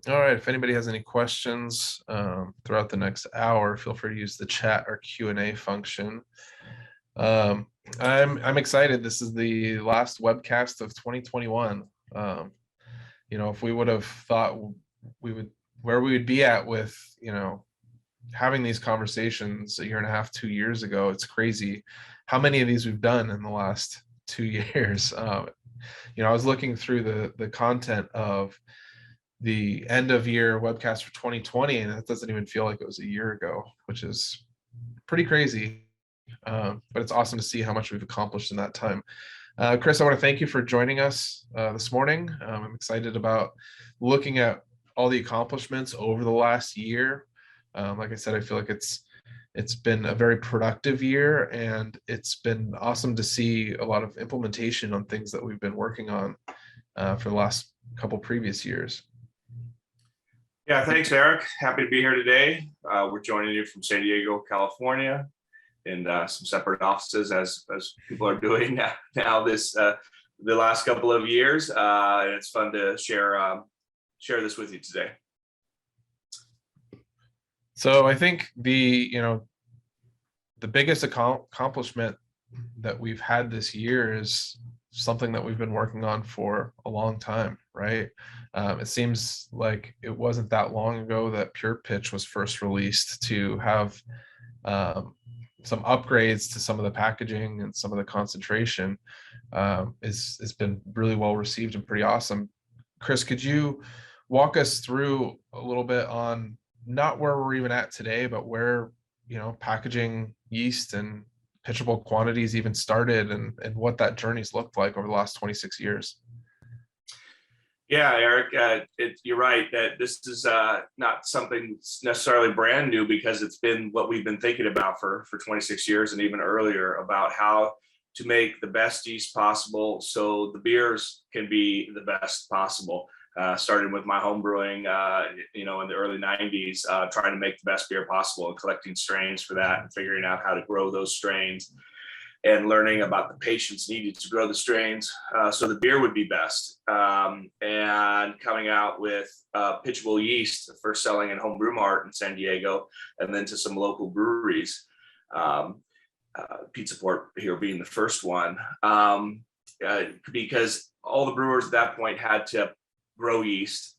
All right, if anybody has any questions throughout the next hour, feel free to use the chat or Q&A function. Um, I'm excited. This is the last webcast of 2021. If we would have thought we would where we would be at with, having these conversations a year and a half, 2 years ago, it's crazy how many of these we've done in the last 2 years. I was looking through the content of the end of year webcast for 2020, and it doesn't even feel like it was a year ago, which is pretty crazy. But it's awesome to see how much we've accomplished in that time. Chris, I want to thank you for joining us this morning. I'm excited about looking at all the accomplishments over the last year. Like I said, I feel like it's been a very productive year, and it's been awesome to see a lot of implementation on things that we've been working on for the last couple previous years. Yeah, thanks, Eric. Happy to be here today. We're joining you from San Diego, California, in some separate offices as people are doing now the last couple of years. And it's fun to share this with you today. So I think the biggest accomplishment that we've had this year is something that we've been working on for a long time, right? It seems like it wasn't that long ago that PurePitch was first released to have some upgrades to some of the packaging and some of the concentration. Has been really well received and pretty awesome. Chris, could you walk us through a little bit on not where we're even at today, but where packaging yeast and pitchable quantities even started, and what that journey's looked like over the last 26 years? Yeah, Eric, you're right that this is not something necessarily brand new, because it's been what we've been thinking about for 26 years and even earlier, about how to make the best yeast possible so the beers can be the best possible. Started with my home brewing, in the early 90s, trying to make the best beer possible and collecting strains for that and figuring out how to grow those strains and learning about the patience needed to grow the strains so the beer would be best. And coming out with Pitchable Yeast, first selling in Home Brew Mart in San Diego, and then to some local breweries. Pizza Port here being the first one, because all the brewers at that point had to grow yeast.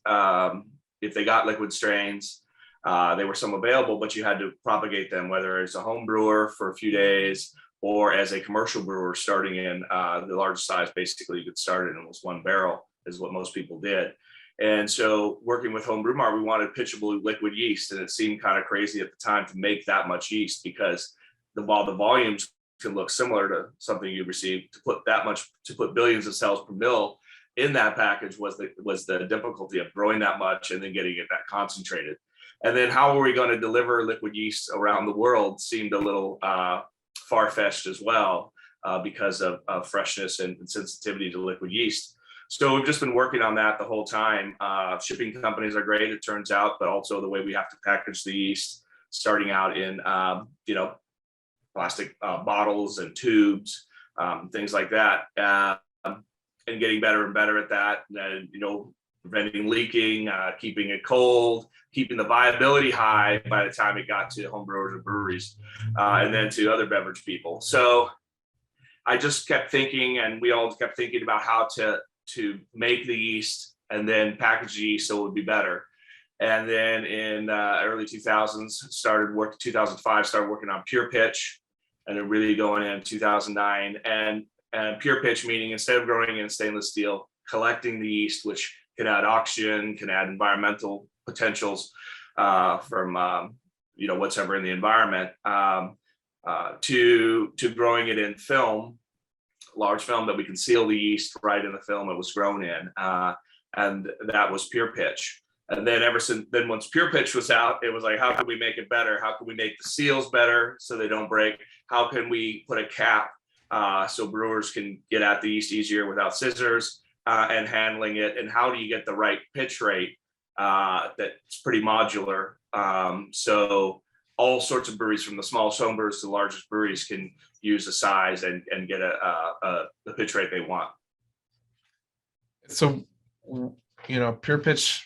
If they got liquid strains, they were some available, but you had to propagate them, whether it's a home brewer for a few days or as a commercial brewer starting in the largest size basically you could start in was 1 barrel is what most people did. And so working with Home Brew Mart, we wanted pitchable liquid yeast, and it seemed kind of crazy at the time to make that much yeast, because while the volumes can look similar to something you receive, to put billions of cells per mil in that package was the difficulty of growing that much and then getting it that concentrated. And then how were we going to deliver liquid yeast around the world seemed a little far-fetched as well, because of freshness and sensitivity to liquid yeast. So we've just been working on that the whole time. Shipping companies are great, it turns out, but also the way we have to package the yeast, starting out in plastic bottles and tubes, things like that, and getting better and better at that. And preventing leaking, keeping it cold, keeping the viability high by the time it got to home brewers and breweries, and then to other beverage people. So I just kept thinking, and we all kept thinking about how to make the yeast and then package the yeast so it would be better. And then in early 2000s, 2005, started working on PurePitch, and then really going in 2009. And PurePitch meaning, instead of growing in stainless steel, collecting the yeast, which can add oxygen, can add environmental potentials from whatever in the environment, to growing it in film, large film that we can seal the yeast right in the film it was grown in, and that was PurePitch. And then once PurePitch was out, it was like, how can we make it better? How can we make the seals better so they don't break? How can we put a cap so brewers can get at the yeast easier without scissors and handling it? And how do you get the right pitch rate that's pretty modular? So all sorts of breweries, from the smallest home brewers to the largest breweries, can use the size and get the pitch rate they want. So, PurePitch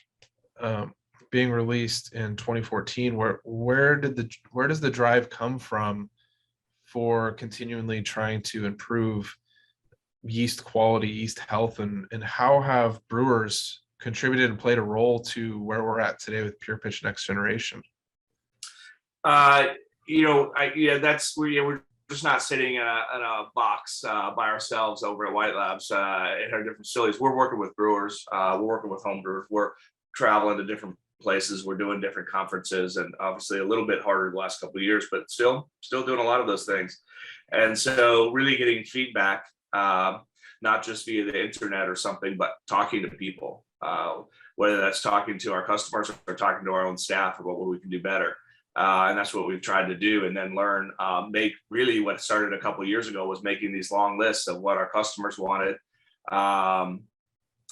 being released in 2014, where does the drive come from for continually trying to improve yeast quality, yeast health, and how have brewers contributed and played a role to where we're at today with PurePitch Next Generation? That's where we're just not sitting in a box by ourselves over at White Labs in our different facilities. We're working with brewers, we're working with home brewers, we're traveling to different places, we're doing different conferences, and obviously a little bit harder the last couple of years, but still doing a lot of those things. And so really getting feedback, not just via the internet or something, but talking to people, whether that's talking to our customers or talking to our own staff about what we can do better. And that's what we've tried to do, and then learn, make really what started a couple of years ago was making these long lists of what our customers wanted,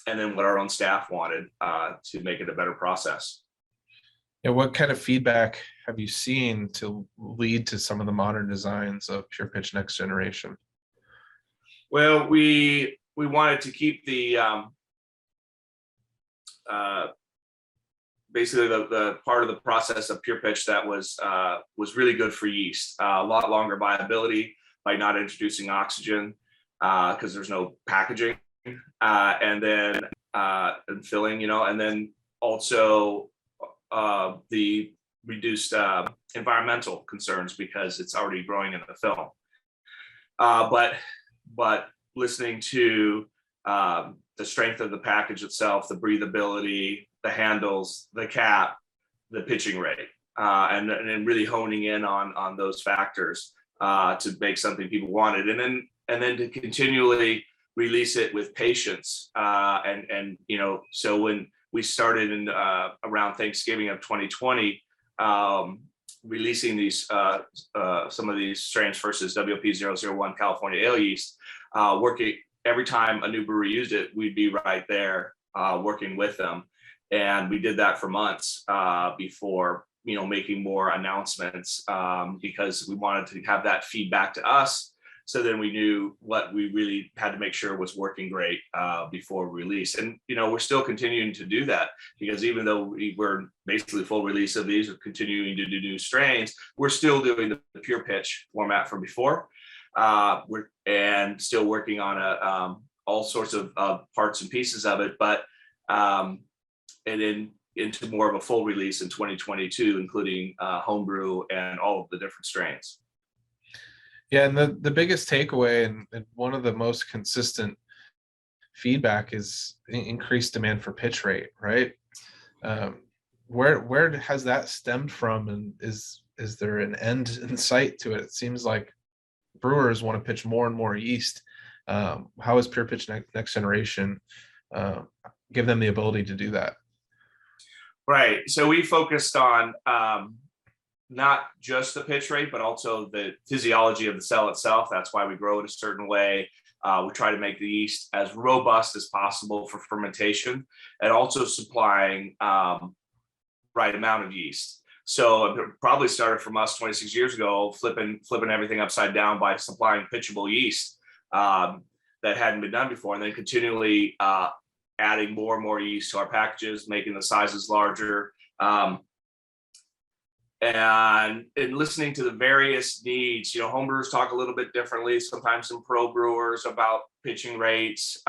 and then what our own staff wanted to make it a better process. And what kind of feedback have you seen to lead to some of the modern designs of PurePitch Next Generation? Well, we wanted to keep the basically the part of the process of PurePitch that was really good for yeast. A lot longer viability by not introducing oxygen because there's no packaging, and then and filling, and then also the reduced environmental concerns because it's already growing in the film. But listening to the strength of the package itself, the breathability, the handles, the cap, the pitching rate, and really honing in on those factors to make something people wanted, and then to continually release it with patience. So when we started in around Thanksgiving of 2020, releasing these some of these strains versus WP001 California Ale yeast, working every time a new brewery used it, we'd be right there working with them. And we did that for months before, making more announcements because we wanted to have that feedback to us. So then we knew what we really had to make sure was working great before release. And, we're still continuing to do that because even though we were basically full release of these, we're continuing to do new strains, we're still doing the PurePitch format from before. And still working on all sorts of parts and pieces of it, but and then into more of a full release in 2022, including homebrew and all of the different strains. Yeah, and the biggest takeaway and one of the most consistent feedback is increased demand for pitch rate, right? Where has that stemmed from, and is there an end in sight to it? It seems like brewers want to pitch more and more yeast. How is PurePitch Next Generation give them the ability to do that? Right. So we focused on not just the pitch rate, but also the physiology of the cell itself. That's why we grow it a certain way. We try to make the yeast as robust as possible for fermentation, and also supplying right amount of yeast. So it probably started from us 26 years ago, flipping everything upside down by supplying pitchable yeast that hadn't been done before, and then continually adding more and more yeast to our packages, making the sizes larger, and listening to the various needs. Homebrewers talk a little bit differently sometimes than pro brewers about pitching rates.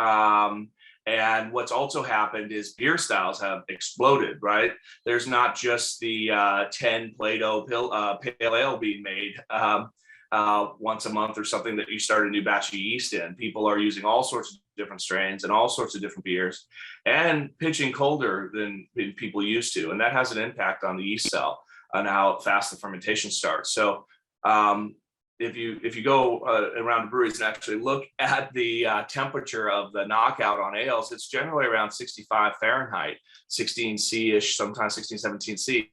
And what's also happened is beer styles have exploded, right? There's not just the 10 Plato pale ale being made once a month or something that you start a new batch of yeast in. People are using all sorts of different strains and all sorts of different beers and pitching colder than people used to. And that has an impact on the yeast cell and how fast the fermentation starts. So if you go around the breweries and actually look at the temperature of the knockout on ales, it's generally around 65 Fahrenheit, 16 C-ish, sometimes 16, 17 C.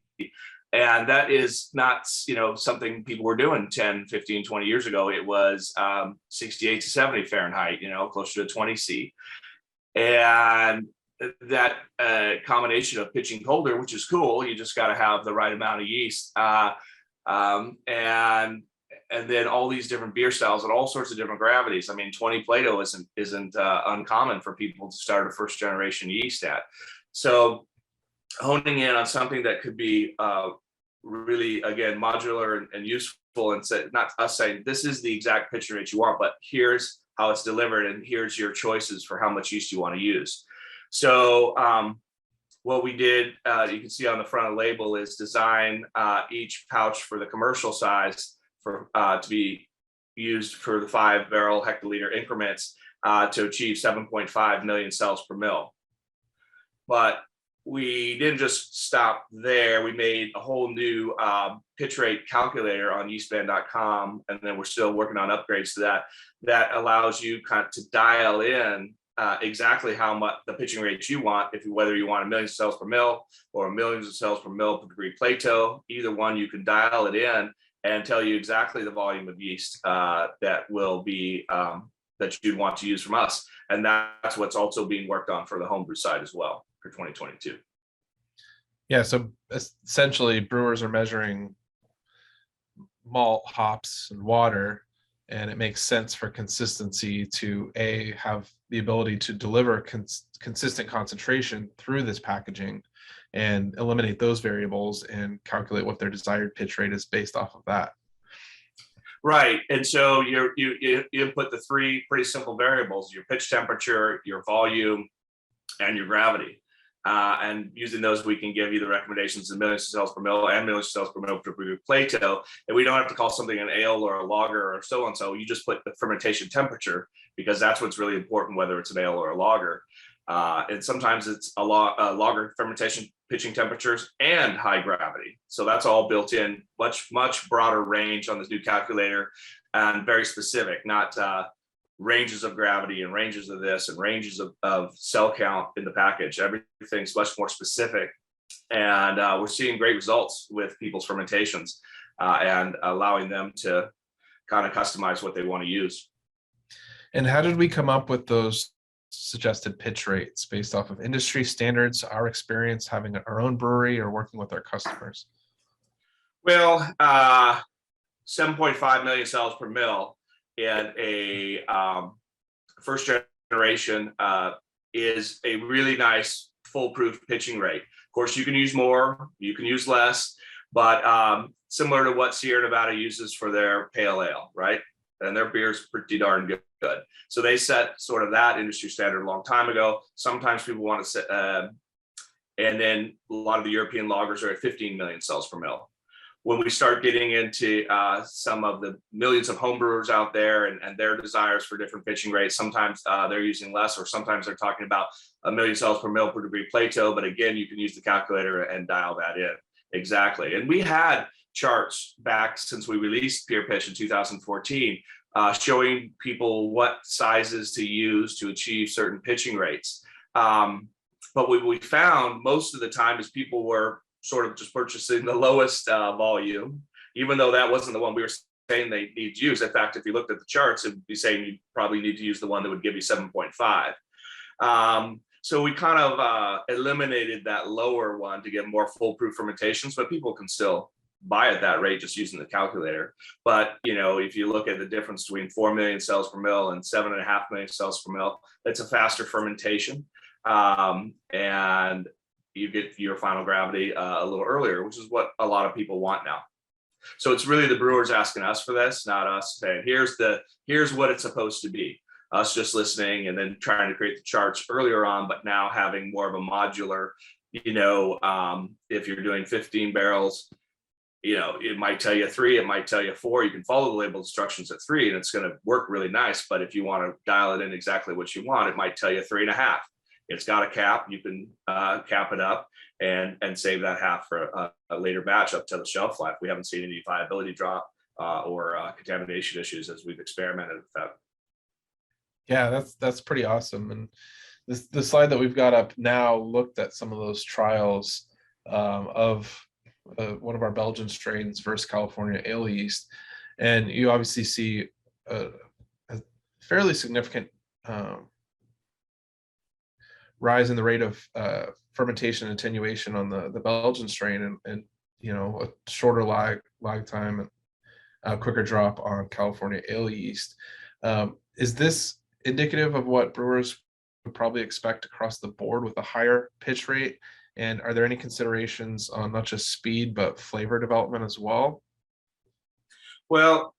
And that is not, something people were doing 10, 15, 20 years ago. It was 68 to 70 Fahrenheit, closer to 20 C. And that combination of pitching colder, which is cool, you just got to have the right amount of yeast. And then all these different beer styles at all sorts of different gravities. 20 Plato isn't uncommon for people to start a first generation yeast at. So honing in on something that could be really, again, modular and useful, and not us saying this is the exact pitching rate you want, but here's how it's delivered and here's your choices for how much yeast you want to use. So what we did, you can see on the front of the label, is design each pouch for the commercial size for to be used for the 5 barrel hectoliter increments to achieve 7.5 million cells per mil. But we didn't just stop there. We made a whole new pitch rate calculator on yeastban.com, and then we're still working on upgrades to that. That allows you kind of to dial in exactly how much the pitching rates you want, whether you want 1 million cells per mil or millions of cells per mil per degree Plato. Either one, you can dial it in and tell you exactly the volume of yeast that will be that you'd want to use from us. And that's what's also being worked on for the homebrew side as well for 2022. Yeah, so essentially brewers are measuring malt, hops, and water, and it makes sense for consistency to have the ability to deliver consistent concentration through this packaging and eliminate those variables and calculate what their desired pitch rate is based off of that. Right, and so you input the 3 pretty simple variables: your pitch temperature, your volume, and your gravity. And using those, we can give you the recommendations of millions of cells per mil and millions of cells per mil per degree Plato. And we don't have to call something an ale or a lager or so on. So you just put the fermentation temperature, because that's what's really important, whether it's an ale or a lager. And sometimes it's a lager fermentation pitching temperatures and high gravity. So that's all built in, much broader range on this new calculator, and very specific, not ranges of gravity and ranges of this and ranges of cell count in the package. Everything's much more specific, and we're seeing great results with people's fermentations and allowing them to kind of customize what they want to use. And how did we come up with those suggested pitch rates? Based off of industry standards, our experience having our own brewery, or working with our customers? Well, 7.5 million cells per mil in a first generation is a really nice foolproof pitching rate. Of course, you can use more, you can use less, but similar to what Sierra Nevada uses for their pale ale, right? And their beer is pretty darn good. So they set sort of that industry standard a long time ago. Sometimes people want to set, and then a lot of the European lagers are at 15 million cells per mil. When we start getting into some of the millions of homebrewers out there and their desires for different pitching rates, sometimes they're using less, or sometimes they're talking about 1 million cells per mil per degree Plato. But again, you can use the calculator and dial that in. Exactly. And we had charts back since we released PurePitch in 2014 showing people what sizes to use to achieve certain pitching rates. But what we found most of the time is people were sort of just purchasing the lowest volume, even though that wasn't the one we were saying they need to use. In fact, if you looked at the charts, it would be saying you probably need to use the one that would give you 7.5. So we kind of eliminated that lower one to get more foolproof fermentations, but people can still buy at that rate just using the calculator. But if you look at the difference between 4 million cells per mil and 7.5 million cells per mil, it's a faster fermentation, and you get your final gravity a little earlier, which is what a lot of people want now. So it's really the brewers asking us for this, not us saying, here's what it's supposed to be. Us just listening and then trying to create the charts earlier on, but now having more of a modular, if you're doing 15 barrels, it might tell you 3, it might tell you 4. You can follow the label instructions at 3 and it's going to work really nice. But if you want to dial it in exactly what you want, it might tell you 3.5. It's got a cap. You can cap it up and save that half for a later batch up to the shelf life. We haven't seen any viability drop or contamination issues as we've experimented with that. Yeah, that's pretty awesome. And the slide that we've got up now looked at some of those trials of one of our Belgian strains versus California ale yeast, and you obviously see a fairly significant rise in the rate of fermentation and attenuation on the Belgian strain, and a shorter lag time and a quicker drop on California ale yeast. Is this indicative of what brewers would probably expect across the board with a higher pitch rate? And are there any considerations on not just speed, but flavor development as well? Well,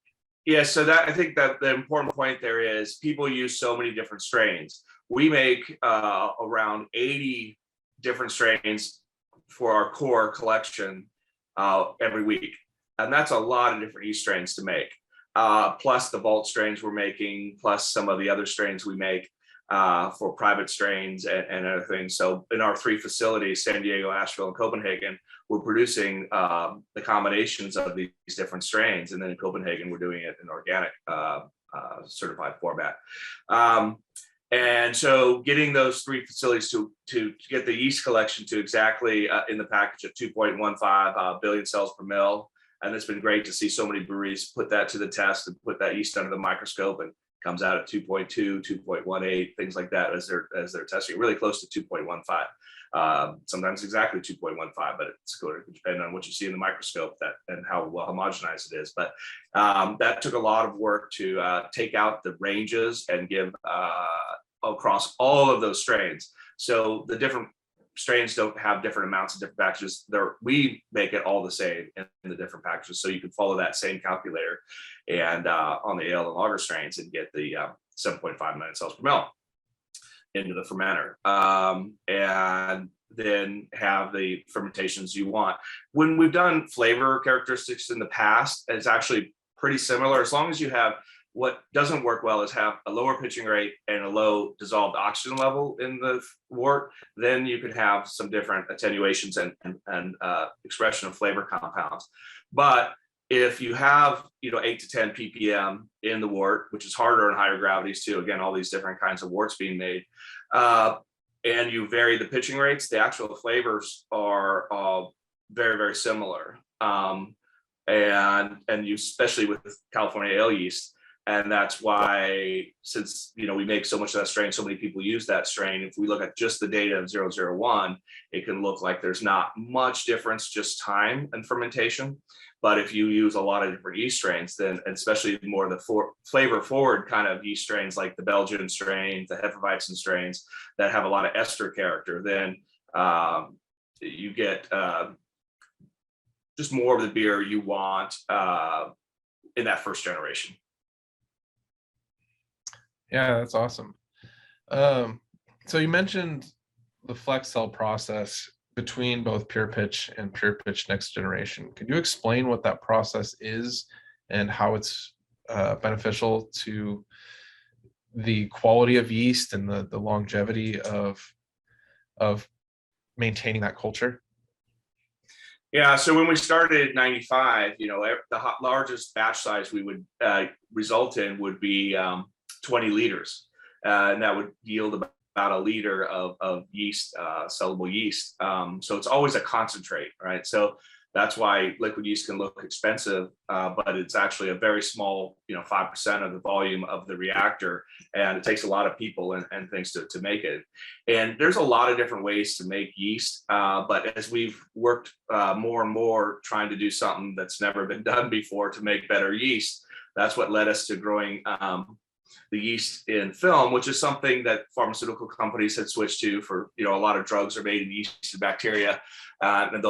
yeah, so that I think that the important point there is people use so many different strains. We make around 80 different strains for our core collection every week. And that's a lot of different yeast strains to make, plus the vault strains we're making, plus some of the other strains we make for private strains and other things. So in our 3 facilities, San Diego, Asheville, and Copenhagen, we're producing the combinations of these different strains. And then in Copenhagen, we're doing it in organic certified format. And so getting those 3 facilities to get the yeast collection to exactly in the package at 2.15 billion cells per mil. And it's been great to see so many breweries put that to the test and put that yeast under the microscope, and comes out at 2.2, 2.18, things like that as they're testing, really close to 2.15. Sometimes exactly 2.15, but it's going to depend on what you see in the microscope and how well homogenized it is. But that took a lot of work to take out the ranges and give across all of those strains. So the different strains don't have different amounts of different packages. We make it all the same in the different packages. So you can follow that same calculator and on the ale and lager strains and get the 7.5 million cells per mil into the fermenter. And then have the fermentations you want. When we've done flavor characteristics in the past, it's actually pretty similar. As long as you have, what doesn't work well is have a lower pitching rate and a low dissolved oxygen level in the wort, then you could have some different attenuations and expression of flavor compounds. But if you have 8 to 10 ppm in the wort, which is harder in higher gravities too, again, all these different kinds of worts being made, and you vary the pitching rates, the actual flavors are very, very similar. And you, especially with California ale yeast. And that's why, since we make so much of that strain, so many people use that strain. If we look at just the data of 001, it can look like there's not much difference, just time and fermentation. But if you use a lot of different yeast strains, then, and especially more of the flavor forward kind of yeast strains like the Belgian strains, the Hefeweizen strains that have a lot of ester character, then you get just more of the beer you want in that first generation. Yeah, that's awesome. So you mentioned the flex cell process between both PurePitch and PurePitch Next Generation. Could you explain what that process is and how it's beneficial to the quality of yeast and the longevity of maintaining that culture? Yeah, so when we started in 95, the largest batch size we would result in would be 20 liters, and that would yield about a liter of yeast, sellable yeast. So it's always a concentrate, right? So that's why liquid yeast can look expensive, but it's actually a very small, 5% of the volume of the reactor, and it takes a lot of people and things to make it. And there's a lot of different ways to make yeast, but as we've worked more and more trying to do something that's never been done before to make better yeast, that's what led us to growing the yeast in film, which is something that pharmaceutical companies had switched to for, a lot of drugs are made in yeast and bacteria, and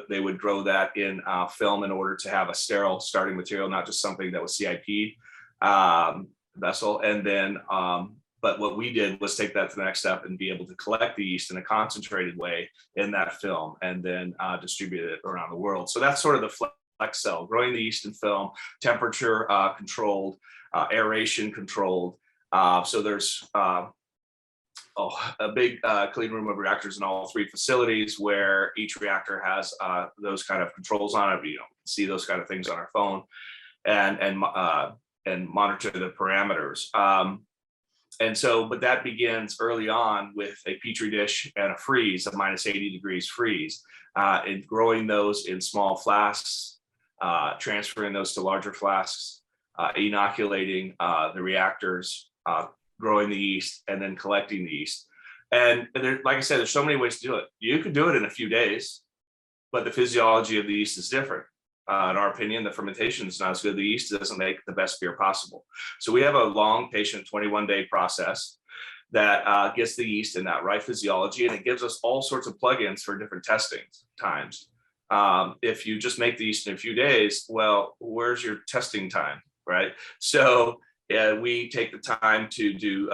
they would grow that in film in order to have a sterile starting material, not just something that was CIP vessel. And then, but what we did was take that to the next step and be able to collect the yeast in a concentrated way in that film and then distribute it around the world. So that's sort of the flex cell, growing the yeast in film, temperature controlled, aeration controlled. So there's a big clean room of reactors in all 3 facilities where each reactor has those kind of controls on it. We see those kind of things on our phone and monitor the parameters. And so, but that begins early on with a petri dish and a freeze, a minus 80 degrees freeze, and growing those in small flasks, transferring those to larger flasks, inoculating the reactors, growing the yeast, and then collecting the yeast. And there, like I said, there's so many ways to do it. You could do it in a few days, but the physiology of the yeast is different. In our opinion, the fermentation is not as good. The yeast doesn't make the best beer possible. So we have a long, patient 21-day process that gets the yeast in that right physiology, and it gives us all sorts of plugins for different testing times. If you just make the yeast in a few days, well, where's your testing time, right? So we take the time to do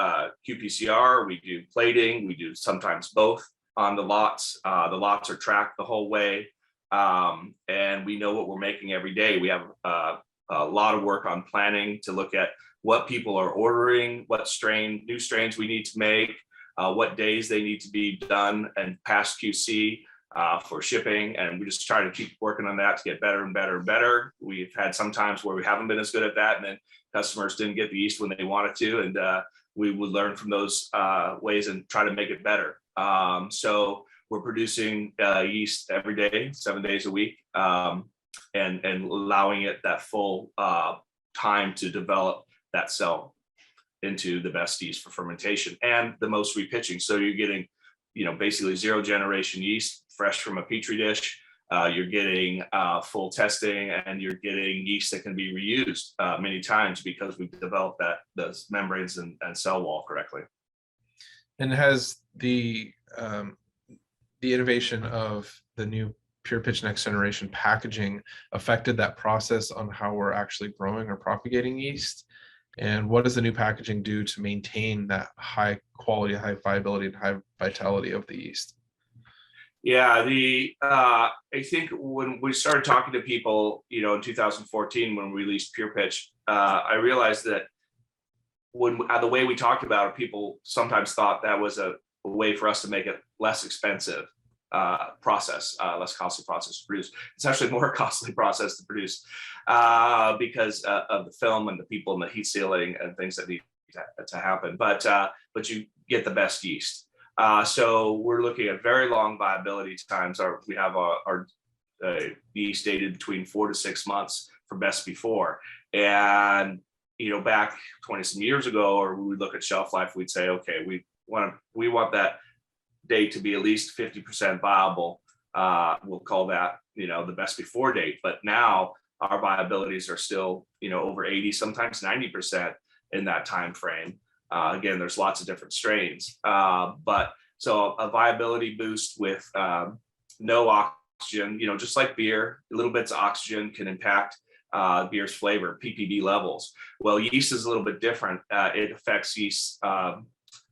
qPCR, we do plating, we do sometimes both on the lots. The lots are tracked the whole way, and we know what we're making every day. We have a lot of work on planning to look at what people are ordering, what new strains we need to make, what days they need to be done and pass QC for shipping. And we just try to keep working on that to get better and better and better. We've had some times where we haven't been as good at that, and then customers didn't get the yeast when they wanted to, and we would learn from those ways and try to make it better. So we're producing yeast every day, 7 days a week, and allowing it that full time to develop that cell into the best yeast for fermentation and the most repitching. So you're getting, basically 0 generation yeast fresh from a petri dish. You're getting full testing, and you're getting yeast that can be reused many times because we've developed those membranes and cell wall correctly. And has the innovation of the new PurePitch next generation packaging affected that process on how we're actually growing or propagating yeast? And what does the new packaging do to maintain that high quality, high viability, and high vitality of the yeast? Yeah, I think when we started talking to people, in 2014 when we released PurePitch, I realized that the way we talked about it, people sometimes thought that was a way for us to make it less expensive less costly process to produce. It's actually a more costly process to produce because of the film and the people and the heat sealing and things that need to happen. But you get the best yeast. So we're looking at very long viability times. We have our yeast dated between 4 to 6 months for best before. And back 20 some years ago, or we would look at shelf life, we'd say, okay, we want that date to be at least 50% viable. We'll call that the best before date. But now our viabilities are still over 80, sometimes 90% in that time frame. Again, there's lots of different strains, but so a viability boost with no oxygen, just like beer, little bits of oxygen can impact beer's flavor, ppb levels. Well, yeast is a little bit different. It affects yeast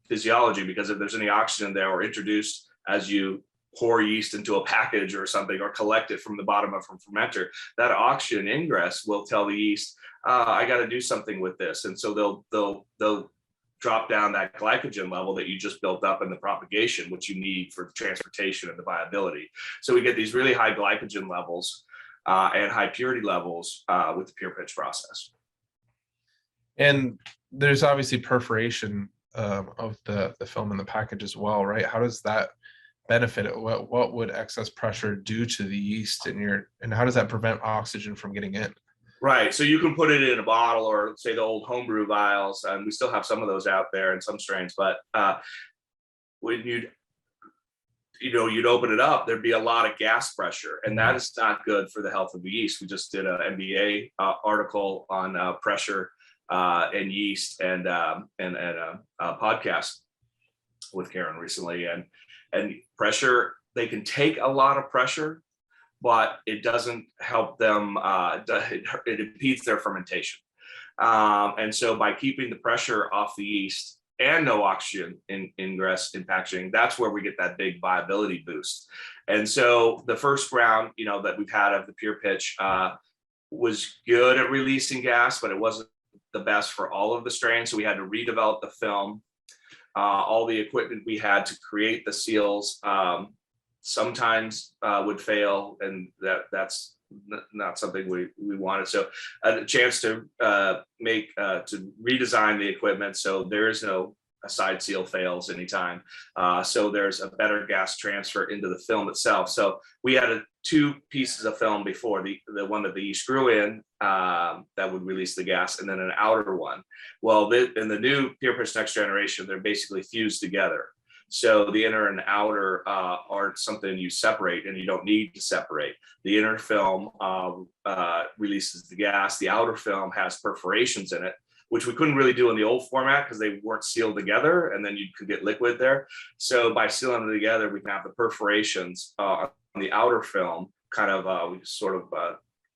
physiology, because if there's any oxygen there or introduced as you pour yeast into a package or something, or collect it from the bottom of a fermenter, that oxygen ingress will tell the yeast, I got to do something with this. And so they'll drop down that glycogen level that you just built up in the propagation, which you need for transportation and the viability. So we get these really high glycogen levels and high purity levels with the PurePitch process. And there's obviously perforation of the film in the package as well, right? How does that benefit it? What would excess pressure do to the yeast and how does that prevent oxygen from getting in? Right. So you can put it in a bottle, or say the old homebrew vials, and we still have some of those out there in some strains, but when you'd open it up, there'd be a lot of gas pressure, and that is not good for the health of the yeast. We just did an MBA article on pressure and yeast, and a podcast with Karen recently, and pressure, they can take a lot of pressure, but it doesn't help them, it impedes their fermentation. And so by keeping the pressure off the yeast and no oxygen ingress in packaging, that's where we get that big viability boost. And so the first round, that we've had of the PurePitch was good at releasing gas, but it wasn't the best for all of the strains. So we had to redevelop the film. All the equipment we had to create the seals sometimes would fail, and that's not something we wanted. So a chance to redesign the equipment so there is no side seal fails anytime. So there's a better gas transfer into the film itself. So we had 2 pieces of film before, the one that the yeast grew in that would release the gas, and then an outer one. Well, in the new PurePitch next generation, they're basically fused together. So the inner and outer aren't something you separate, and you don't need to separate. The inner film releases the gas. The outer film has perforations in it, which we couldn't really do in the old format because they weren't sealed together, and then you could get liquid there. So by sealing them together, we can have the perforations on the outer film, kind of, we sort of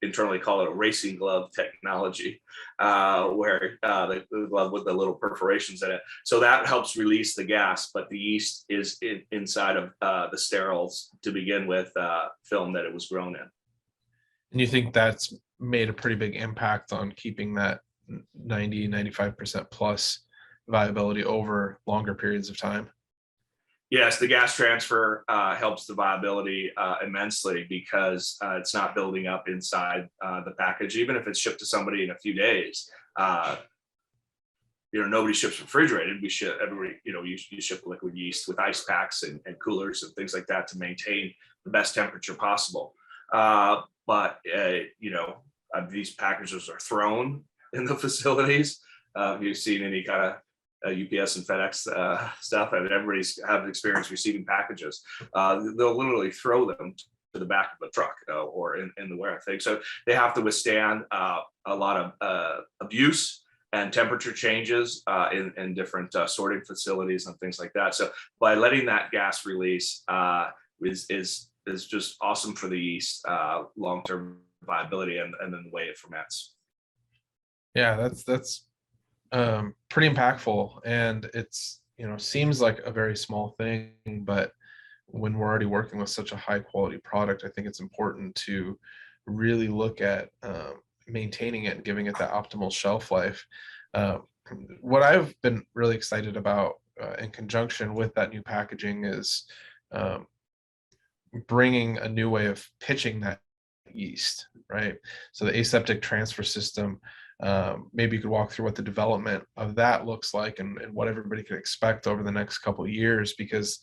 internally call it a racing glove technology, where the glove with the little perforations in it. So that helps release the gas, but the yeast is inside of the steriles to begin with, film that it was grown in. And you think that's made a pretty big impact on keeping that 90-95% plus viability over longer periods of time? Yes, the gas transfer helps the viability immensely, because it's not building up inside the package. Even if it's shipped to somebody in a few days, nobody ships refrigerated. We ship everybody, you ship liquid yeast with ice packs and coolers and things like that to maintain the best temperature possible. But these packages are thrown in the facilities. Have you seen any kind of UPS and FedEx stuff? And everybody's have experience receiving packages. They'll literally throw them to the back of the truck or in the warehouse thing. So they have to withstand a lot of abuse and temperature changes in different sorting facilities and things like that. So by letting that gas release is just awesome for the yeast long-term viability and then the way it ferments. Yeah, that's pretty impactful, and it's seems like a very small thing, but when we're already working with such a high quality product, I think it's important to really look at maintaining it and giving it that optimal shelf life. What I've been really excited about in conjunction with that new packaging is bringing a new way of pitching that yeast, right? So the aseptic transfer system, maybe you could walk through what the development of that looks like and what everybody can expect over the next couple of years, because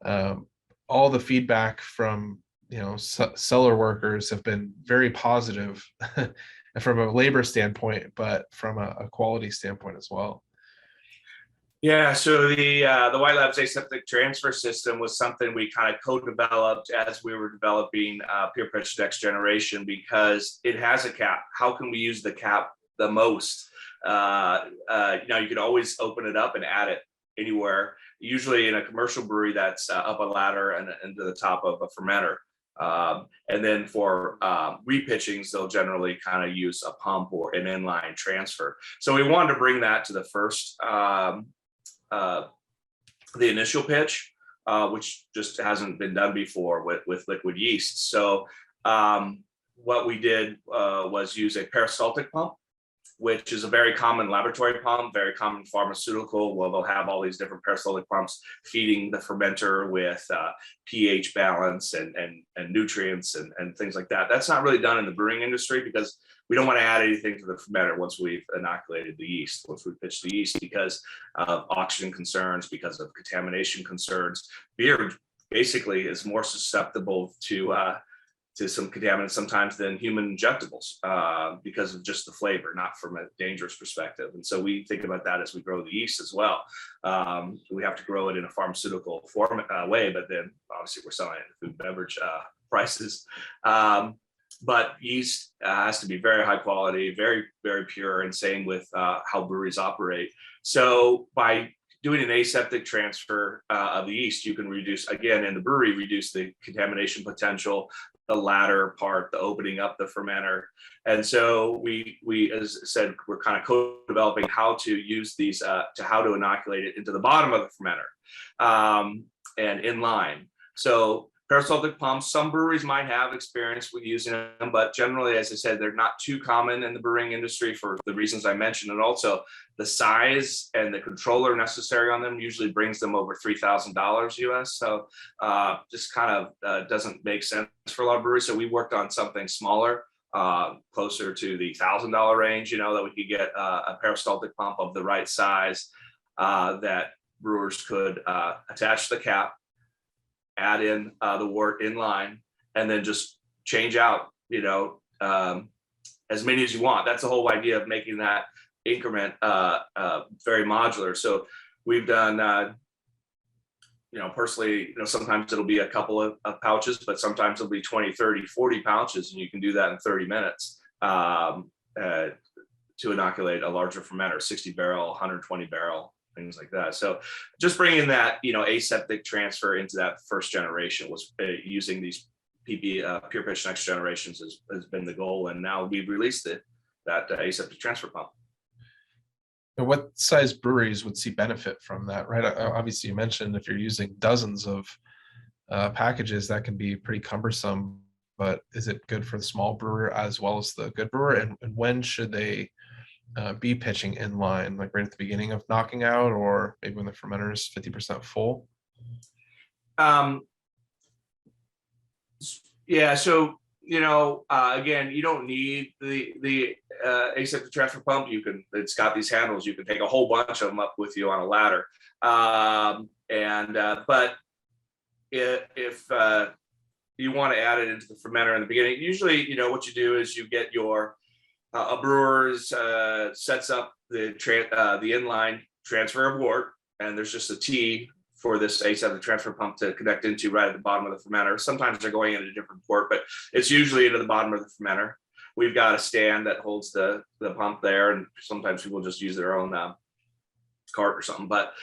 all the feedback from cellar workers have been very positive from a labor standpoint, but from a quality standpoint as well. Yeah, so the White Labs aseptic transfer system was something we kind of co-developed as we were developing PurePitch next generation, because it has a cap. How can we use the cap the most? You could always open it up and add it anywhere. Usually in a commercial brewery, that's up a ladder and into the top of a fermenter. And then for repitchings, they'll generally kind of use a pump or an inline transfer. So we wanted to bring that to the first, the initial pitch, which just hasn't been done before with liquid yeast. So what we did was use a peristaltic pump, which is a very common laboratory pump, very common pharmaceutical. Well, they'll have all these different peristaltic pumps feeding the fermenter with pH balance and nutrients and things like that. That's not really done in the brewing industry, because we don't want to add anything to the fermenter once we've inoculated the yeast, once we pitch the yeast, because of oxygen concerns, because of contamination concerns. Beer basically is more susceptible to some contaminants sometimes than human injectables, because of just the flavor, not from a dangerous perspective. And so we think about that as we grow the yeast as well. We have to grow it in a pharmaceutical way, but then obviously we're selling it at food and beverage prices. But yeast has to be very high quality, very, very pure, and same with how breweries operate. So by doing an aseptic transfer of the yeast, you can reduce, again, in the brewery, reduce the contamination potential, the ladder part, the opening up the fermenter. And so we as I said, we're kind of co-developing how to use these, how to inoculate it into the bottom of the fermenter and inline. So peristaltic pumps, some breweries might have experience with using them, but generally, as I said, they're not too common in the brewing industry for the reasons I mentioned. And also the size and the controller necessary on them usually brings them over $3,000 US. So just kind of doesn't make sense for a lot of breweries. So we worked on something smaller, closer to the $1,000 range, that we could get a peristaltic pump of the right size that brewers could attach the cap, add in the wort inline, and then just change out, as many as you want. That's the whole idea of making that increment very modular. So we've done, personally, sometimes it'll be a couple of pouches, but sometimes it'll be 20, 30, 40 pouches, and you can do that in 30 minutes. to inoculate a larger fermenter, 60 barrel, 120 barrel, things like that. So just bringing that, aseptic transfer into that first generation was using these PurePitch next generations has been the goal. And now we've released that aseptic transfer pump. And what size breweries would see benefit from that, right? Obviously, you mentioned if you're using dozens of packages, that can be pretty cumbersome. But is it good for the small brewer as well as the good brewer? And when should they be pitching inline, like right at the beginning of knocking out, or maybe when the fermenter is 50% full? Yeah. So again, you don't need the aseptic transfer pump. It's got these handles. You can take a whole bunch of them up with you on a ladder. But if you want to add it into the fermenter in the beginning, usually, what you do is you get your a brewer's sets up the inline transfer of wort, and there's just a T for this aseptic transfer pump to connect into right at the bottom of the fermenter. Sometimes they're going in a different port, but it's usually into the bottom of the fermenter. We've got a stand that holds the pump there, and sometimes people just use their own cart or something. But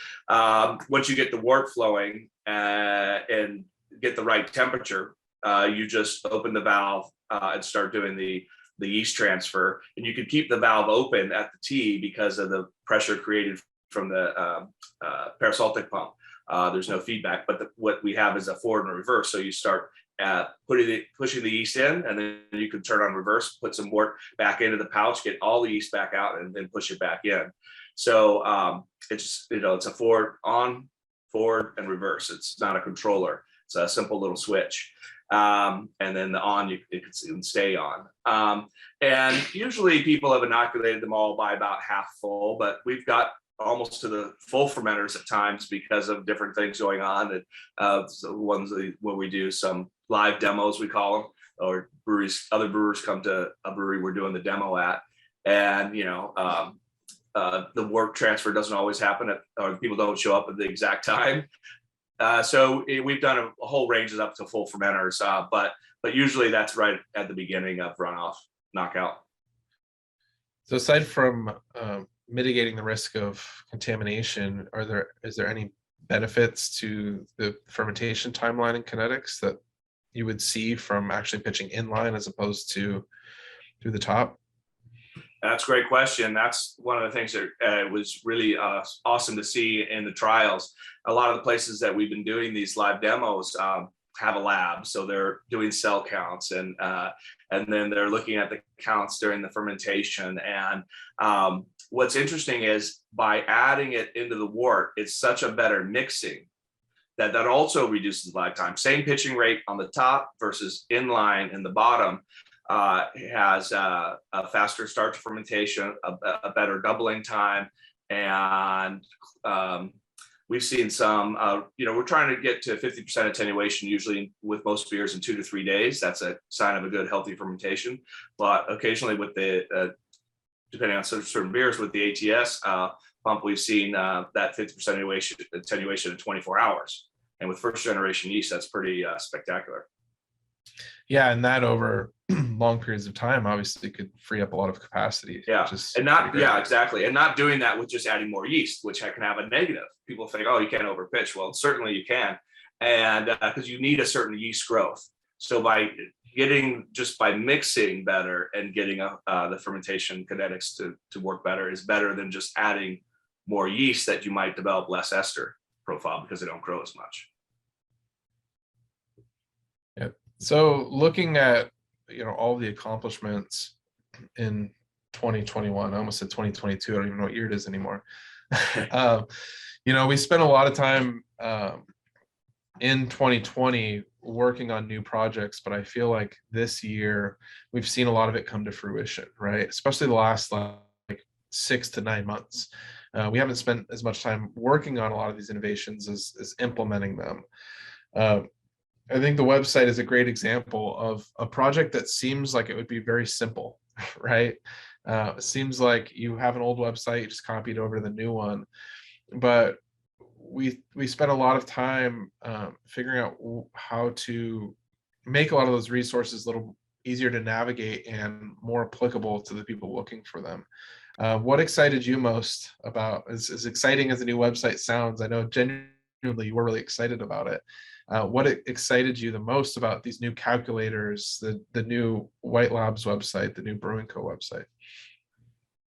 once you get the wort flowing and get the right temperature, you just open the valve and start doing the yeast transfer. And you can keep the valve open at the T because of the pressure created from the peristaltic pump. There's no feedback, but what we have is a forward and reverse. So you start pushing the yeast in, and then you can turn on reverse, put some wort back into the pouch, get all the yeast back out, and then push it back in. So it's it's a forward and reverse. It's not a controller. It's a simple little switch. And then the on, it can stay on. And usually people have inoculated them all by about half full, but we've got almost to the full fermenters at times because of different things going on. And so ones where we do some live demos, we call them, or other brewers come to a brewery we're doing the demo at, and the wort transfer doesn't always happen or people don't show up at the exact time. So we've done a whole ranges up to full fermenters, but usually that's right at the beginning of runoff knockout. So aside from mitigating the risk of contamination, is there any benefits to the fermentation timeline and kinetics that you would see from actually pitching inline as opposed to through the top? That's a great question. That's one of the things that was really awesome to see in the trials. A lot of the places that we've been doing these live demos have a lab, so they're doing cell counts, and then they're looking at the counts during the fermentation. And what's interesting is by adding it into the wort, it's such a better mixing that also reduces lag time. Same pitching rate on the top versus inline in the bottom. Has a faster start to fermentation, a better doubling time, and we've seen some. We're trying to get to 50% attenuation usually with most beers in 2 to 3 days. That's a sign of a good healthy fermentation. But occasionally with the depending on certain beers with the ATS pump, we've seen that 50% attenuation in 24 hours. And with first generation yeast, that's pretty spectacular. Yeah, and that over long periods of time obviously could free up a lot of capacity. Yeah, exactly. And not doing that with just adding more yeast, which can have a negative. People think, oh, you can't overpitch. Well, certainly you can, and because you need a certain yeast growth. So by mixing better and getting the fermentation kinetics to work better is better than just adding more yeast that you might develop less ester profile because they don't grow as much. Yeah. So looking at all the accomplishments in 2021, I almost said 2022. I don't even know what year it is anymore. We spent a lot of time in 2020 working on new projects, but I feel like this year we've seen a lot of it come to fruition, right? Especially the last 6 to 9 months. We haven't spent as much time working on a lot of these innovations as implementing them. I think the website is a great example of a project that seems like it would be very simple, right? It seems like you have an old website, you just copy it over to the new one. But we spent a lot of time figuring out how to make a lot of those resources a little easier to navigate and more applicable to the people looking for them. What excited you most about, as exciting as the new website sounds, I know genuinely you were really excited about it. What excited you the most about these new calculators, the new White Labs website, the new Brewing Co. website?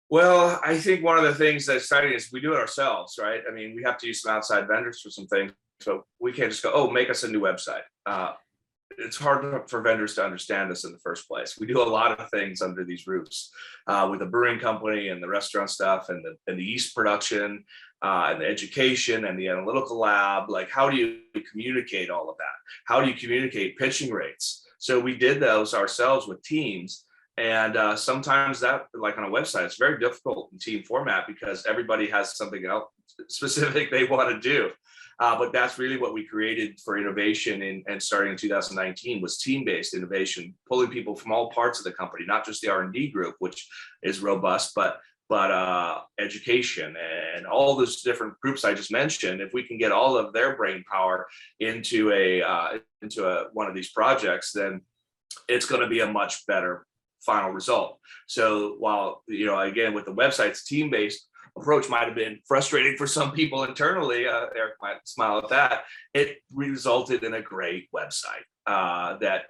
Well, I think one of the things that's exciting is we do it ourselves, right? I mean, we have to use some outside vendors for some things. So we can't just go, oh, make us a new website. It's hard for vendors to understand this in the first place. We do a lot of things under these roofs with the brewing company and the restaurant stuff and the yeast production and the education and the analytical lab. Like, how do you communicate all of that? How do you communicate pitching rates? So we did those ourselves with teams. And sometimes that, like on a website, it's very difficult in team format because everybody has something else specific they want to do. But that's really what we created for innovation and starting in 2019 was team-based innovation, pulling people from all parts of the company, not just the R&D group, which is robust, but education and all those different groups I just mentioned. If we can get all of their brain power into one of these projects, then it's going to be a much better final result. So while, again, with the website's team-based approach might have been frustrating for some people internally, Eric might smile at that, it resulted in a great website that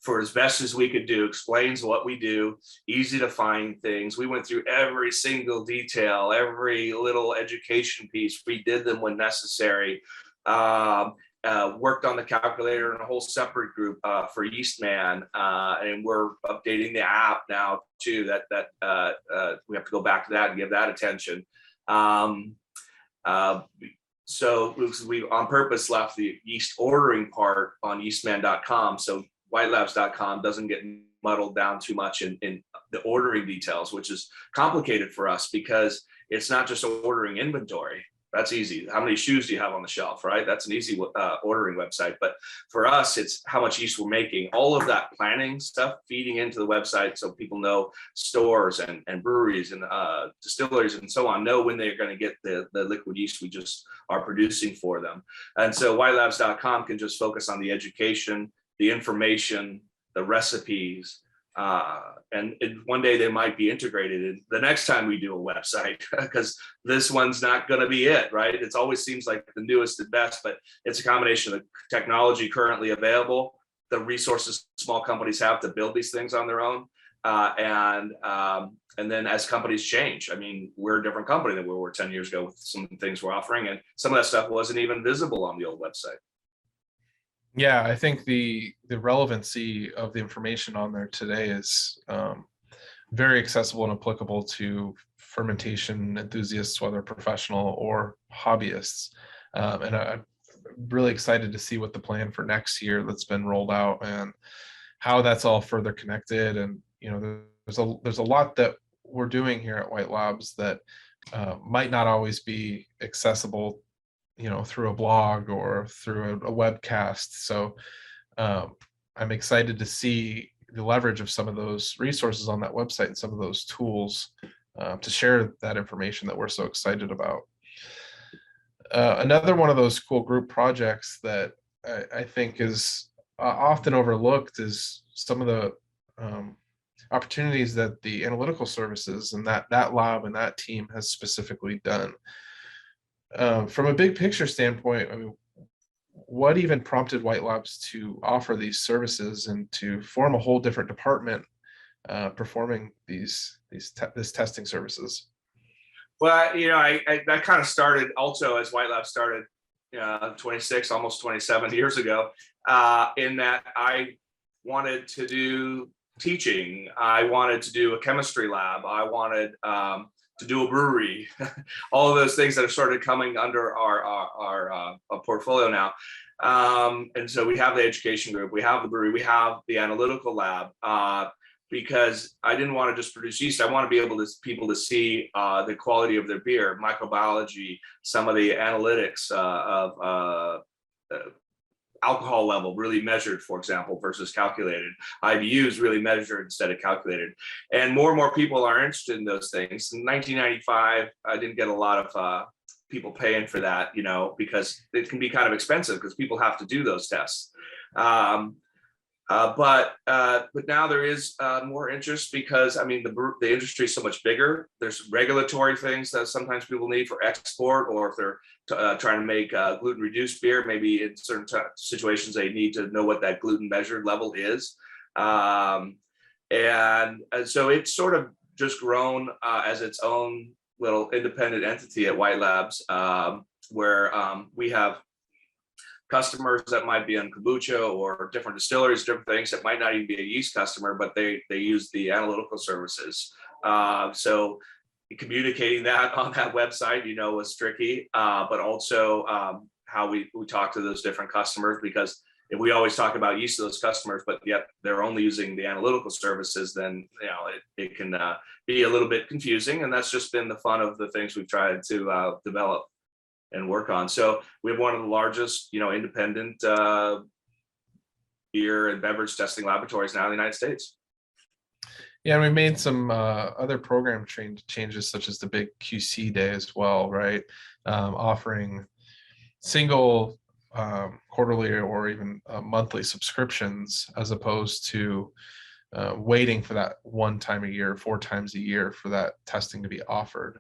for as best as we could do, explains what we do, easy to find things. We went through every single detail, every little education piece, redid them when necessary. Worked on the calculator in a whole separate group for Yeastman, and we're updating the app now too. That we have to go back to that and give that attention. So we on purpose left the yeast ordering part on yeastman.com, so whitelabs.com doesn't get muddled down too much in the ordering details, which is complicated for us because it's not just ordering inventory. That's easy. How many shoes do you have on the shelf, right? That's an easy ordering website. But for us, it's how much yeast we're making. All of that planning stuff feeding into the website so people know stores and breweries and distilleries and so on know when they're going to get the liquid yeast we just are producing for them. And so whitelabs.com can just focus on the education, the information, the recipes, and one day they might be integrated in the next time we do a website, because this one's not going to be it, right? It always seems like the newest and best, but it's a combination of the technology currently available, the resources small companies have to build these things on their own, and then as companies change. I mean, we're a different company than we were 10 years ago with some of the things we're offering, and some of that stuff wasn't even visible on the old website. Yeah, I think the relevancy of the information on there today is very accessible and applicable to fermentation enthusiasts, whether professional or hobbyists. And I'm really excited to see what the plan for next year that's been rolled out and how that's all further connected. And there's a lot that we're doing here at White Labs that might not always be accessible through a blog or through a webcast. So I'm excited to see the leverage of some of those resources on that website and some of those tools to share that information that we're so excited about. Another one of those cool group projects that I think is often overlooked is some of the opportunities that the Analytical Services and that lab and that team has specifically done. From a big picture standpoint, I mean, what even prompted White Labs to offer these services and to form a whole different department performing this testing services? Well, I that kind of started also as White Labs started 26, almost 27 years ago, in that I wanted to do teaching. I wanted to do a chemistry lab. I wanted to do a brewery, all of those things that have started coming under our portfolio now. And so we have the education group, we have the brewery, we have the analytical lab, because I didn't want to just produce yeast. I want to be able to people to see the quality of their beer, microbiology, some of the analytics of alcohol level really measured, for example, versus calculated. IBUs really measured instead of calculated. And more people are interested in those things. In 1995, I didn't get a lot of people paying for that, because it can be kind of expensive because people have to do those tests. But now there is more interest because, I mean, the industry is so much bigger. There's regulatory things that sometimes people need for export, or if they're trying to make gluten reduced beer, maybe in certain situations they need to know what that gluten measured level is. And so it's sort of just grown as its own little independent entity at White Labs, where we have customers that might be on kombucha or different distilleries, different things that might not even be a yeast customer, but they use the analytical services. So communicating that on that website, was tricky, but also how we talk to those different customers, because if we always talk about yeast to those customers, but yet they're only using the analytical services, then it can be a little bit confusing. And that's just been the fun of the things we've tried to develop and work on. So we have one of the largest, independent beer and beverage testing laboratories now in the United States. Yeah, we made some other program changes, such as the big QC day as well, right? Offering single quarterly or even monthly subscriptions, as opposed to waiting for that 1 time a year, 4 times a year for that testing to be offered.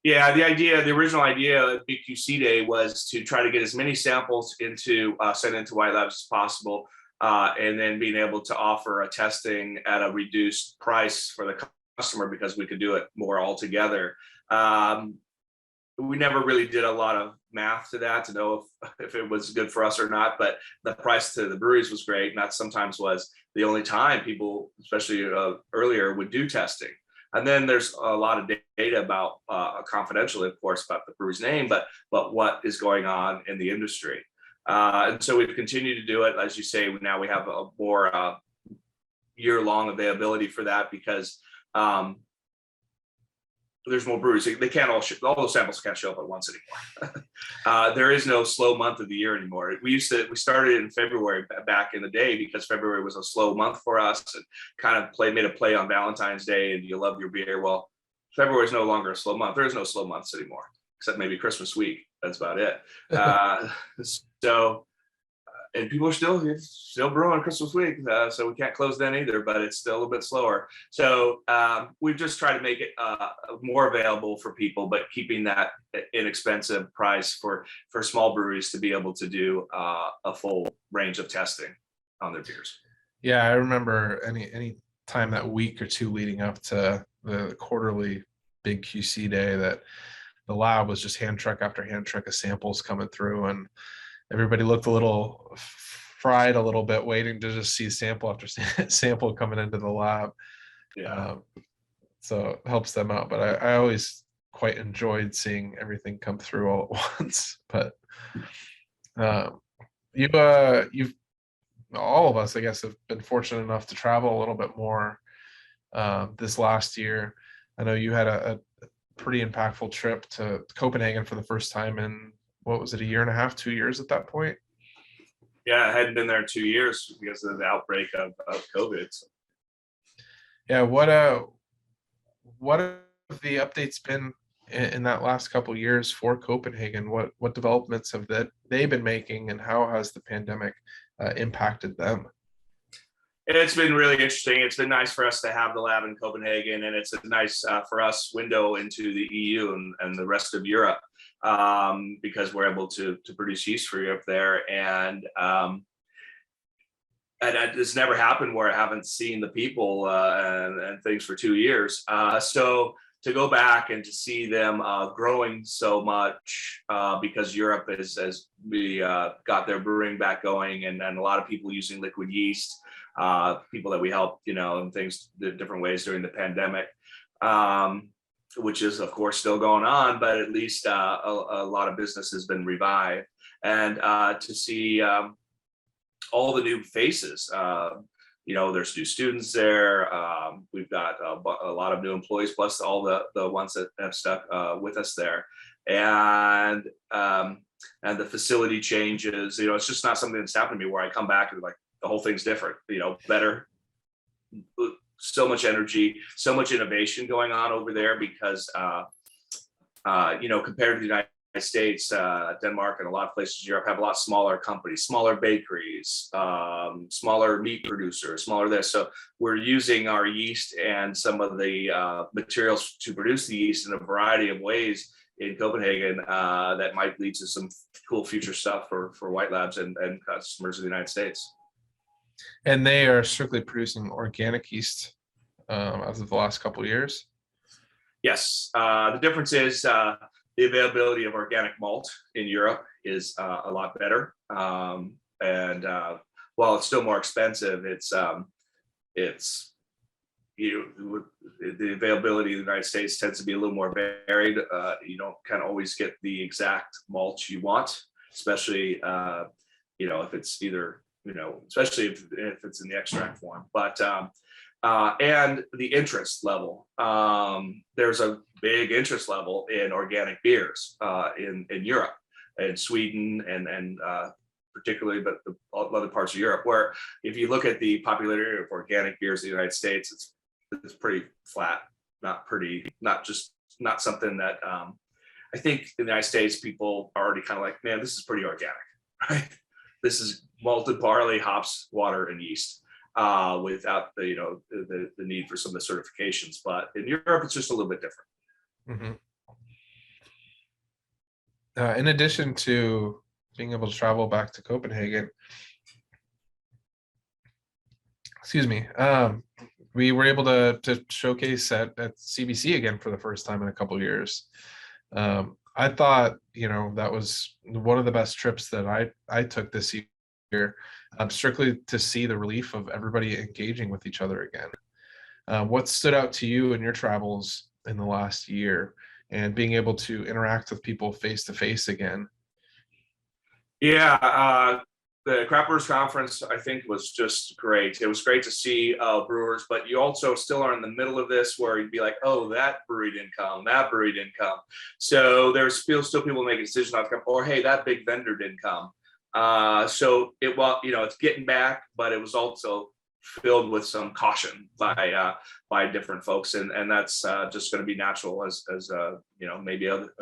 Yeah, the original idea of Big QC Day was to try to get as many samples sent into White Labs as possible, and then being able to offer a testing at a reduced price for the customer, because we could do it more altogether. We never really did a lot of math to that to know if it was good for us or not, but the price to the breweries was great, and that sometimes was the only time people, especially earlier, would do testing. And then there's a lot of data about, confidentially, of course, about the brewery's name, but what is going on in the industry. And so we've continued to do it. As you say, now we have a more year-long availability for that, because there's more breweries. They can't all those samples can't show up at once anymore. There is no slow month of the year anymore. We started in February back in the day, because February was a slow month for us, and kind of made a play on Valentine's Day and you love your beer. Well, February is no longer a slow month. There is no slow months anymore, except maybe Christmas week. That's about it. And people are still brewing Christmas week, so we can't close then either, but it's still a little bit slower. So we've just tried to make it more available for people, but keeping that inexpensive price for small breweries to be able to do a full range of testing on their beers. Yeah, I remember any time that week or two leading up to the quarterly Big QC Day, that the lab was just hand truck after hand truck of samples coming through, and everybody looked a little fried a little bit, waiting to just see sample after sample coming into the lab. Yeah. So it helps them out. But I always quite enjoyed seeing everything come through all at once. But you've all of us, I guess, have been fortunate enough to travel a little bit more this last year. I know you had a pretty impactful trip to Copenhagen for the first time in, what was it, 1.5 years, 2 years at that point? Yeah, I hadn't been there in 2 years because of the outbreak of COVID. So. Yeah, what have the updates been in that last couple of years for Copenhagen? What developments have they been making, and how has the pandemic impacted them? It's been really interesting. It's been nice for us to have the lab in Copenhagen, and it's a nice for us window into the EU and the rest of Europe, because we're able to produce yeast for Europe there. And it's never happened where I haven't seen the people and things for 2 years. So to go back and to see them growing so much, because Europe as we got their brewing back going, and a lot of people using liquid yeast, people that we helped, in things, different ways during the pandemic, which is of course still going on, but at least a lot of business has been revived. And to see all the new faces, there's new students there. We've got a lot of new employees, plus all the ones that have stuck with us there. And the facility changes, it's just not something that's happened to me where I come back and like, the whole thing's different, better. So much energy, so much innovation going on over there, because, compared to the United States, Denmark, and a lot of places in Europe have a lot smaller companies, smaller bakeries, smaller meat producers, smaller this. So we're using our yeast and some of the materials to produce the yeast in a variety of ways in Copenhagen that might lead to some cool future stuff for White Labs and customers in the United States. And they are strictly producing organic yeast as of the last couple of years. Yes, the difference is the availability of organic malt in Europe is a lot better. And while it's still more expensive, the availability in the United States tends to be a little more varied. You don't kind of always get the exact malt you want, especially if it's either especially if it's in the extract form. But and the interest level. There's a big interest level in organic beers in Europe and Sweden and particularly, but other parts of Europe, where if you look at the popularity of organic beers in the United States, it's pretty flat, not something that I think in the United States, people are already kind of like, man, this is pretty organic, right? This is malted barley, hops, water, and yeast. Without the need for some of the certifications, but in Europe it's just a little bit different. Mm-hmm. In addition to being able to travel back to Copenhagen, we were able to showcase at CBC again for the first time in a couple of years. I thought that was one of the best trips that I took this year. Strictly to see the relief of everybody engaging with each other again. What stood out to you in your travels in the last year and being able to interact with people face to face again? Yeah, the Craft Brewers Conference, I think, was just great. It was great to see brewers, but you also still are in the middle of this where you'd be like, oh, that brewery didn't come, that brewery didn't come. So there's still people making decisions not to come, or hey, that big vendor didn't come. So it's getting back, but it was also filled with some caution by different folks, and that's just going to be natural as maybe other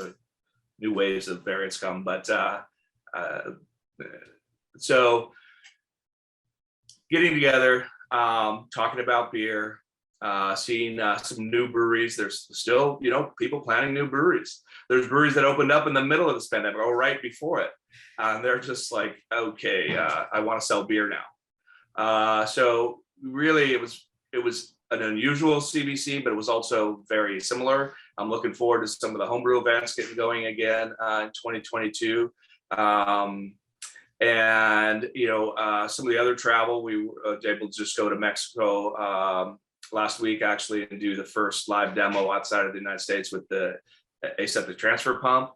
new waves of variants come. But so getting together, talking about beer, seeing some new breweries. There's still people planning new breweries. There's breweries that opened up in the middle of this pandemic or right before it. They're just like, okay, I want to sell beer now. So really, it was an unusual CBC, but it was also very similar. I'm looking forward to some of the homebrew events getting going again in 2022. And some of the other travel, we were able to just go to Mexico last week actually and do the first live demo outside of the United States with the aseptic transfer pump.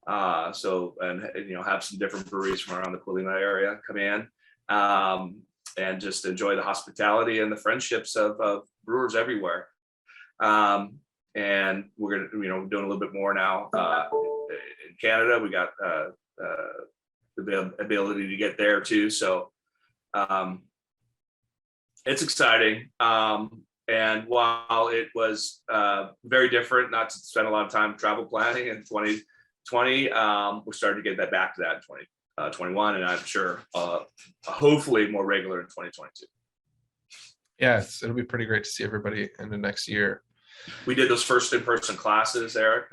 Have some different breweries from around the Colima area come in and just enjoy the hospitality and the friendships of brewers everywhere. And we're gonna doing a little bit more now in Canada. We got the ability to get there too, so it's exciting. And while it was very different, not to spend a lot of time travel planning in 2020, we're starting to get that back to that in 2021, and I'm sure hopefully more regular in 2022. Yeah, it'll be pretty great to see everybody in the next year. We did those first in-person classes, Eric,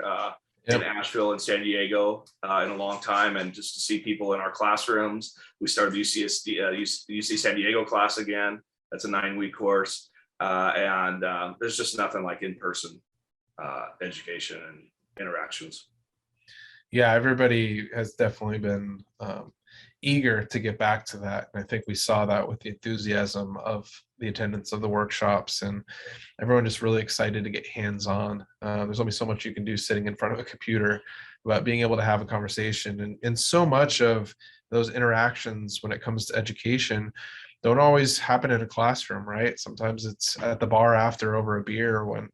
in Asheville and San Diego in a long time, and just to see people in our classrooms. We started the UC San Diego class again. That's a 9-week course, and there's just nothing like in-person education and interactions. Yeah, everybody has definitely been eager to get back to that. And I think we saw that with the enthusiasm of the attendance of the workshops, and everyone just really excited to get hands-on. There's only so much you can do sitting in front of a computer, about being able to have a conversation. And so much of those interactions when it comes to education don't always happen in a classroom, right? Sometimes it's at the bar after over a beer when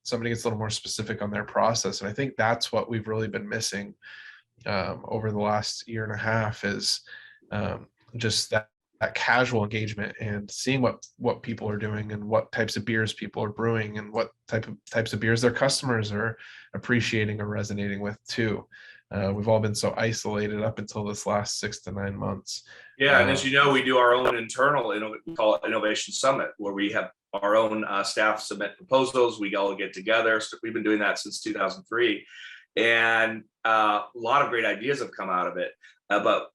somebody gets a little more specific on their process. And I think that's what we've really been missing over the last year and a half is just that casual engagement and seeing what people are doing and what types of beers people are brewing and what types of beers their customers are appreciating or resonating with too. We've all been so isolated up until this last 6 to 9 months. Yeah, and as you know, we do our own internal, we call it Innovation Summit, where we have our own staff submit proposals. We all get together. So we've been doing that since 2003, and a lot of great ideas have come out of it. But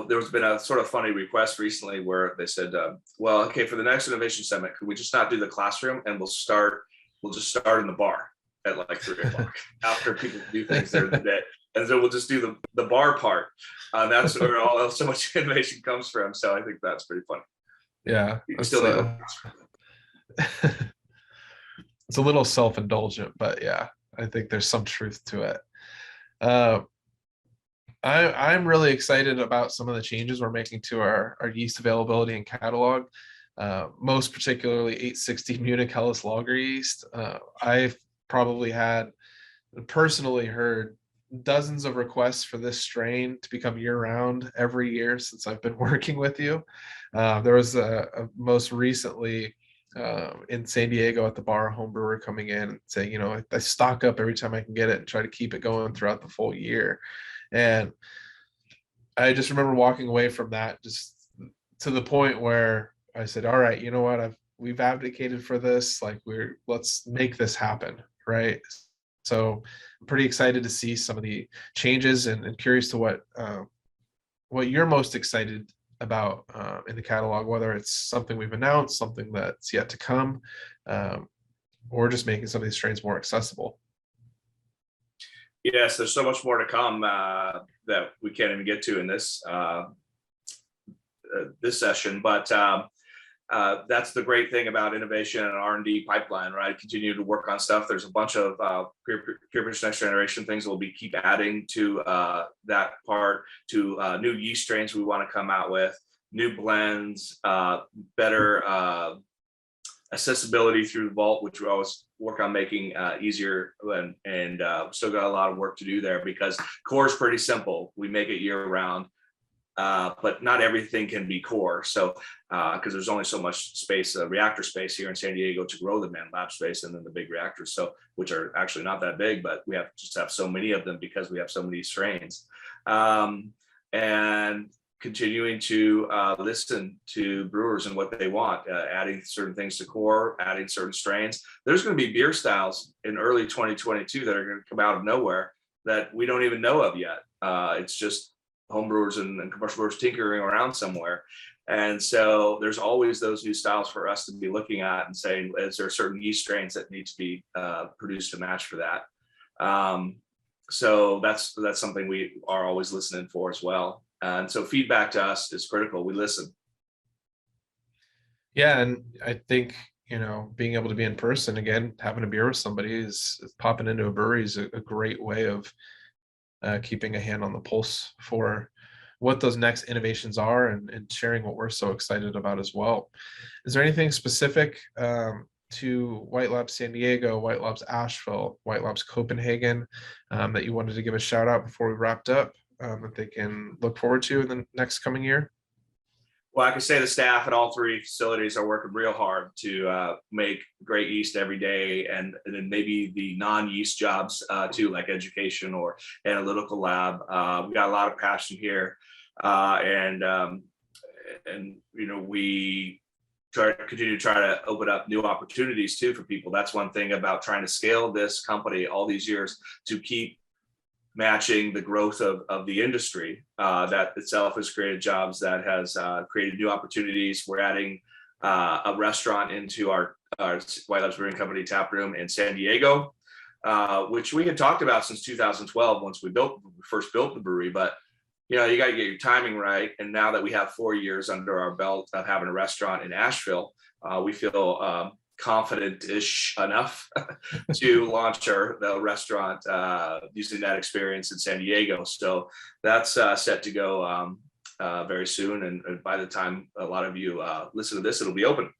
there's been a sort of funny request recently where they said, well, okay, for the next Innovation Summit, could we just not do the classroom and we'll just start in the bar at like 3 o'clock after people do things during the day. And so we'll just do the bar part. That's where so much innovation comes from. So I think that's pretty funny. Yeah. It's a little self-indulgent, but yeah, I think there's some truth to it. I'm really excited about some of the changes we're making to our yeast availability and catalog, most particularly 860 Munich Helles lager yeast. I've probably personally heard dozens of requests for this strain to become year-round every year since I've been working with you. There was a most recently in San Diego at the bar, a home brewer coming in and saying, I stock up every time I can get it and try to keep it going throughout the full year. And I just remember walking away from that just to the point where I said, all right, you know what, we've advocated for this, like let's make this happen, right? So I'm pretty excited to see some of the changes and curious to what you're most excited about in the catalog, whether it's something we've announced, something that's yet to come, or just making some of these strains more accessible. Yes, there's so much more to come that we can't even get to in this this session, but that's the great thing about innovation and R&D pipeline, right? Continue to work on stuff. There's a bunch of PurePitch next generation things we'll keep adding to that part, to new yeast strains we want to come out with, new blends, better accessibility through the vault, which we always work on making easier, and still got a lot of work to do there because core is pretty simple. We make it year round. But not everything can be core. So, because there's only so much space, reactor space here in San Diego to grow them in, lab space, and then the big reactors. So, which are actually not that big, but we have so many of them because we have so many strains. And continuing to listen to brewers and what they want, adding certain things to core, adding certain strains. There's going to be beer styles in early 2022 that are going to come out of nowhere that we don't even know of yet. It's just homebrewers and commercial brewers tinkering around somewhere. And so there's always those new styles for us to be looking at and saying, is there certain yeast strains that need to be produced to match for that? So that's something we are always listening for as well. And so feedback to us is critical. We listen. Yeah, and I think, being able to be in person again, having a beer with somebody is popping into a brewery is a great way of keeping a hand on the pulse for what those next innovations are and sharing what we're so excited about as well. Is there anything specific to White Labs San Diego, White Labs Asheville, White Labs Copenhagen that you wanted to give a shout out before we wrapped up that they can look forward to in the next coming year? Well, I can say the staff at all three facilities are working real hard to make great yeast every day, and then maybe the non-yeast jobs too, like education or analytical lab. We got a lot of passion here, and we continue to try to open up new opportunities too for people. That's one thing about trying to scale this company all these years to keep matching the growth of the industry that itself has created jobs, that has created new opportunities. We're adding a restaurant into our White Labs Brewing Company tap room in San Diego, which we had talked about since 2012 once we first built the brewery. But you got to get your timing right. And now that we have 4 years under our belt of having a restaurant in Asheville, we feel confident-ish enough to launch the restaurant using that experience in San Diego. So that's set to go very soon. And by the time a lot of you listen to this, it'll be open.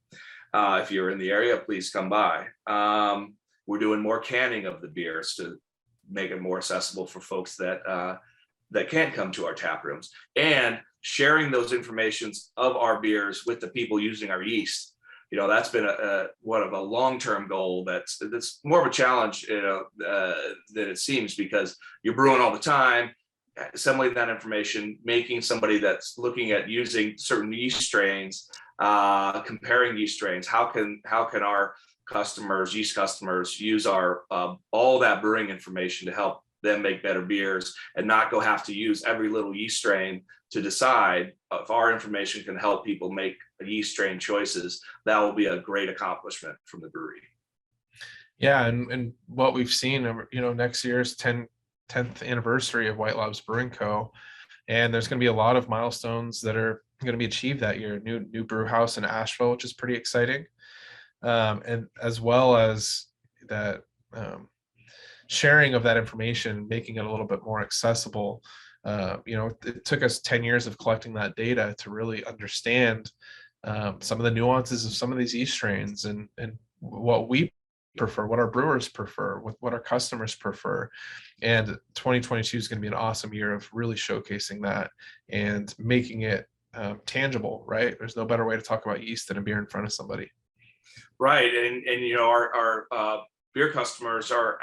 If you're in the area, please come by. We're doing more canning of the beers to make it more accessible for folks that can't come to our tap rooms, and sharing those informations of our beers with the people using our yeast. That's been one of a long-term goal that's more of a challenge than it seems, because you're brewing all the time. assembling that information, making somebody that's looking at using certain yeast strains, comparing yeast strains. How can our customers, yeast customers, use our all that brewing information to help them make better beers, and not have to use every little yeast strain to decide. If our information can help people make yeast strain choices, that will be a great accomplishment from the brewery. Yeah, and what we've seen, next year's 10th anniversary of White Labs Brewing Co. And there's going to be a lot of milestones that are going to be achieved that year. New brew house in Asheville, which is pretty exciting. And as well as that sharing of that information, making it a little bit more accessible. It took us 10 years of collecting that data to really understand some of the nuances of some of these yeast strains and what we prefer, what our brewers prefer, what our customers prefer. And 2022 is going to be an awesome year of really showcasing that and making it tangible, right? There's no better way to talk about yeast than a beer in front of somebody. Right. And our beer customers are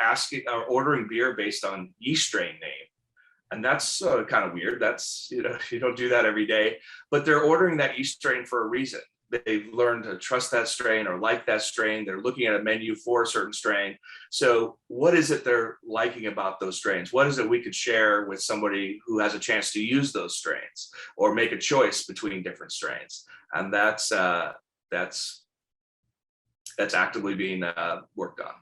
ordering beer based on yeast strain name. And that's kind of weird. That's, you don't do that every day, but they're ordering that yeast strain for a reason. They've learned to trust that strain or like that strain. They're looking at a menu for a certain strain. So what is it they're liking about those strains? What is it we could share with somebody who has a chance to use those strains or make a choice between different strains? And that's actively being worked on.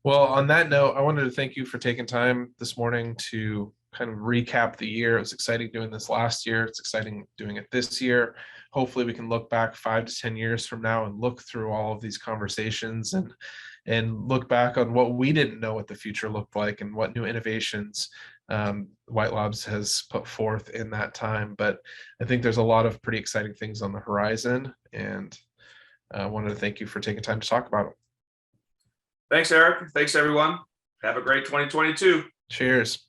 Well, on that note, I wanted to thank you for taking time this morning to kind of recap the year. It was exciting doing this last year. It's exciting doing it this year. Hopefully we can look back 5 to 10 years from now and look through all of these conversations and look back on what we didn't know what the future looked like and what new innovations White Labs has put forth in that time. But I think there's a lot of pretty exciting things on the horizon, and I wanted to thank you for taking time to talk about it. Thanks, Eric. Thanks, everyone. Have a great 2022. Cheers.